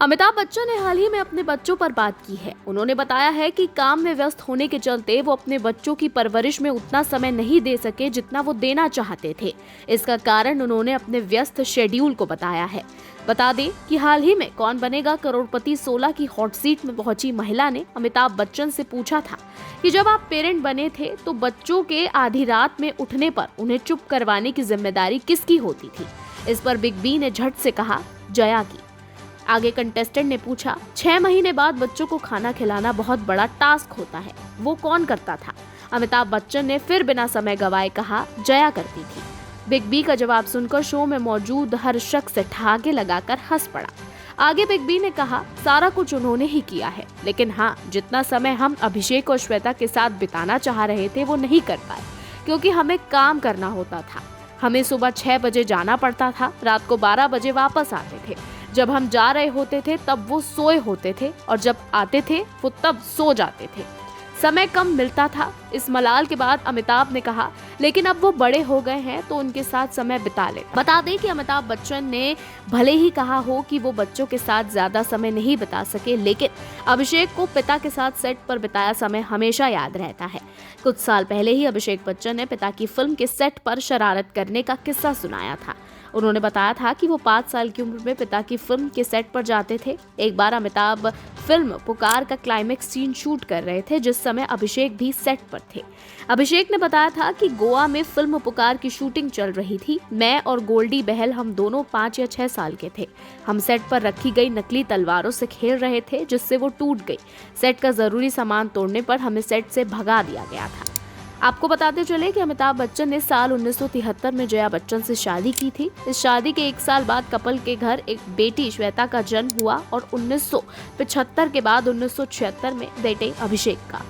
अमिताभ बच्चन ने हाल ही में अपने बच्चों पर बात की है। उन्होंने बताया है कि काम में व्यस्त होने के चलते वो अपने बच्चों की परवरिश में उतना समय नहीं दे सके जितना वो देना चाहते थे। इसका कारण उन्होंने अपने व्यस्त शेड्यूल को बताया है। बता दें कि हाल ही में कौन बनेगा करोड़पति 16 की हॉट सीट में पहुंची महिला ने अमिताभ बच्चन से पूछा था कि जब आप पेरेंट बने थे तो बच्चों के आधी रात में उठने पर उन्हें चुप करवाने की जिम्मेदारी किसकी होती थी। इस पर बिग बी ने झट से कहा, जया की। आगे कंटेस्टेंट ने पूछा, 6 महीने बाद बच्चों को खाना खिलाना बहुत बड़ा टास्क होता है, वो कौन करता था। अमिताभ बच्चन ने फिर बिना समय गवाए कहा, जया करती थी। बिग बी का जवाब सुनकर शो में मौजूद हर शख्स ठहाके लगाकर हंस पड़ा। आगे बिग बी ने कहा, सारा कुछ उन्होंने ही किया है, लेकिन हाँ, जितना समय हम अभिषेक और श्वेता के साथ बिताना चाह रहे थे वो नहीं कर पाए, क्योंकि हमें काम करना होता था। हमें सुबह 6 बजे जाना पड़ता था, रात को 12 बजे वापस आते थे। जब हम जा रहे होते थे तब वो सोए होते थे और जब आते थे वो तब सो जाते थे। समय कम मिलता था। इस मलाल के बाद अमिताभ ने कहा, लेकिन अब वो बड़े हो गए हैं तो उनके साथ समय बिता ले। बता दें कि अमिताभ बच्चन ने भले ही कहा हो कि वो बच्चों के साथ ज्यादा समय नहीं बिता सके, लेकिन अभिषेक को पिता के साथ सेट पर बिताया समय हमेशा याद रहता है। कुछ साल पहले ही अभिषेक बच्चन ने पिता की फिल्म के सेट पर शरारत करने का किस्सा सुनाया था। उन्होंने बताया था कि वो 5 साल की उम्र में पिता की फिल्म के सेट पर जाते थे। एक बार अमिताभ फिल्म पुकार का क्लाइमेक्स सीन शूट कर रहे थे, जिस समय अभिषेक भी सेट पर थे। अभिषेक ने बताया था कि गोवा में फिल्म पुकार की शूटिंग चल रही थी। मैं और गोल्डी बहल हम दोनों 5 या 6 साल के थे। हम सेट पर रखी गई नकली तलवारों से खेल रहे थे, जिससे वो टूट गई। सेट का जरूरी सामान तोड़ने पर हमें सेट से भगा दिया गया था। आपको बताते चले कि अमिताभ बच्चन ने साल 1973 में जया बच्चन से शादी की थी। इस शादी के 1 साल बाद कपल के घर एक बेटी श्वेता का जन्म हुआ और 1975 के बाद 1976 में बेटे अभिषेक का।